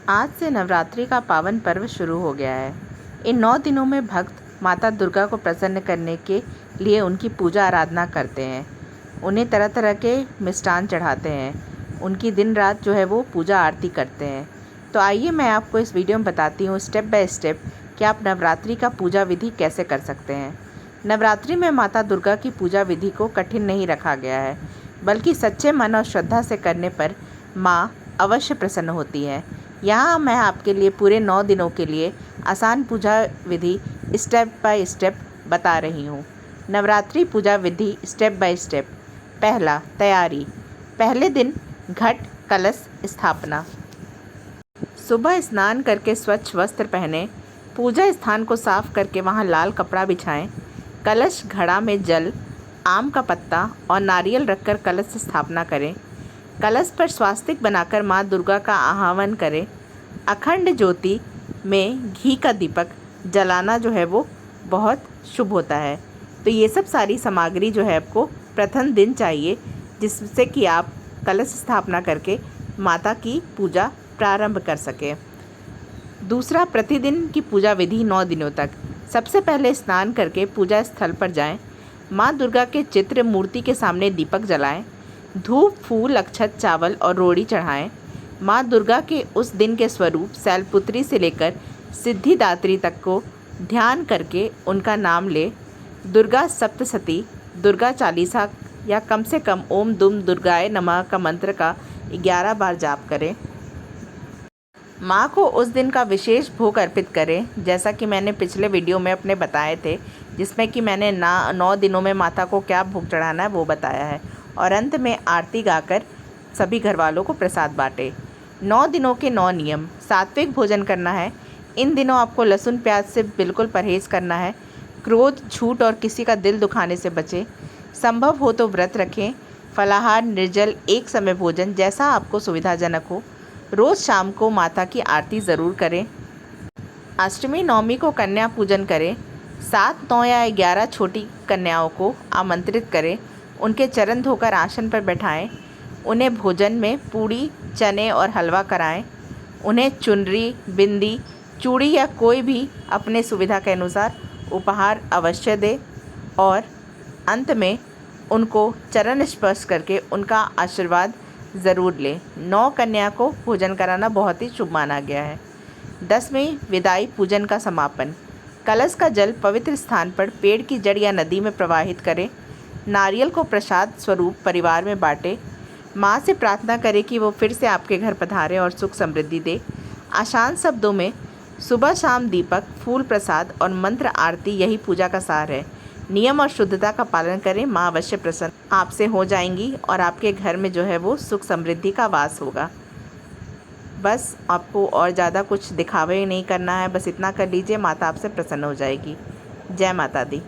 आज से नवरात्रि का पावन पर्व शुरू हो गया है। इन 9 दिनों में भक्त माता दुर्गा को प्रसन्न करने के लिए उनकी पूजा आराधना करते हैं। उन्हें तरह तरह के मिष्ठान चढ़ाते हैं। उनकी दिन रात जो है वो पूजा आरती करते हैं। तो आइए मैं आपको इस वीडियो में बताती हूँ स्टेप बाय स्टेप कि आप नवरात्रि का पूजा विधि कैसे कर सकते हैं। नवरात्रि में माता दुर्गा की पूजा विधि को कठिन नहीं रखा गया है, बल्कि सच्चे मन और श्रद्धा से करने पर माँ अवश्य प्रसन्न होती है। यहाँ मैं आपके लिए पूरे 9 दिनों के लिए आसान पूजा विधि स्टेप बाय स्टेप बता रही हूँ। नवरात्रि पूजा विधि स्टेप बाय स्टेप। पहला, तैयारी। पहले दिन घट कलश स्थापना। सुबह स्नान करके स्वच्छ वस्त्र पहने, पूजा स्थान को साफ करके वहाँ लाल कपड़ा बिछाएं। कलश घड़ा में जल, आम का पत्ता और नारियल रखकर कलश स्थापना करें। कलश पर स्वास्तिक बनाकर माँ दुर्गा का आह्वान करें। अखंड ज्योति में घी का दीपक जलाना जो है वो बहुत शुभ होता है। तो ये सब सारी सामग्री जो है आपको प्रथम दिन चाहिए, जिससे कि आप कलश स्थापना करके माता की पूजा प्रारंभ कर सकें। दूसरा, प्रतिदिन की पूजा विधि 9 दिनों तक। सबसे पहले स्नान करके पूजा स्थल पर जाएं। माँ दुर्गा के चित्र मूर्ति के सामने दीपक जलाएं। धूप, फूल, अक्षत, चावल और रोड़ी चढ़ाएं। माँ दुर्गा के उस दिन के स्वरूप शैलपुत्री से लेकर सिद्धिदात्री तक को ध्यान करके उनका नाम ले। दुर्गा सप्तशती, दुर्गा चालीसा या कम से कम ओम दुम दुर्गाय नमः का मंत्र का 11 बार जाप करें। माँ को उस दिन का विशेष भोग अर्पित करें, जैसा कि मैंने पिछले वीडियो में अपने बताए थे, जिसमें कि मैंने 9 दिनों में माता को क्या भोग चढ़ाना है वो बताया है। और अंत में आरती गाकर सभी घर वालों को प्रसाद बांटे। 9 दिनों के 9 नियम। सात्विक भोजन करना है। इन दिनों आपको लहसुन प्याज से बिल्कुल परहेज़ करना है। क्रोध, झूठ और किसी का दिल दुखाने से बचें। संभव हो तो व्रत रखें। फलाहार, निर्जल, एक समय भोजन, जैसा आपको सुविधाजनक हो। रोज़ शाम को माता की आरती ज़रूर करें। अष्टमी, नवमी को कन्या पूजन करें। 7, 9 या 11 छोटी कन्याओं को आमंत्रित करें। उनके चरण धोकर आसन पर बैठाएं। उन्हें भोजन में पूड़ी, चने और हलवा कराएं। उन्हें चुनरी, बिंदी, चूड़ी या कोई भी अपने सुविधा के अनुसार उपहार अवश्य दें। और अंत में उनको चरण स्पर्श करके उनका आशीर्वाद ज़रूर लें। 9 कन्या को भोजन कराना बहुत ही शुभ माना गया है। 10वीं, विदाई पूजन का समापन। कलश का जल पवित्र स्थान पर पेड़ की जड़ या नदी में प्रवाहित करें। नारियल को प्रसाद स्वरूप परिवार में बांटें। माँ से प्रार्थना करें कि वो फिर से आपके घर पधारे और सुख समृद्धि दे। आसान शब्दों में सुबह शाम दीपक, फूल, प्रसाद और मंत्र आरती, यही पूजा का सार है। नियम और शुद्धता का पालन करें, माँ अवश्य प्रसन्न आपसे हो जाएंगी और आपके घर में जो है वो सुख समृद्धि का वास होगा। बस आपको और ज़्यादा कुछ दिखावे नहीं करना है, बस इतना कर लीजिए, माता आपसे प्रसन्न हो जाएगी। जय माता दी।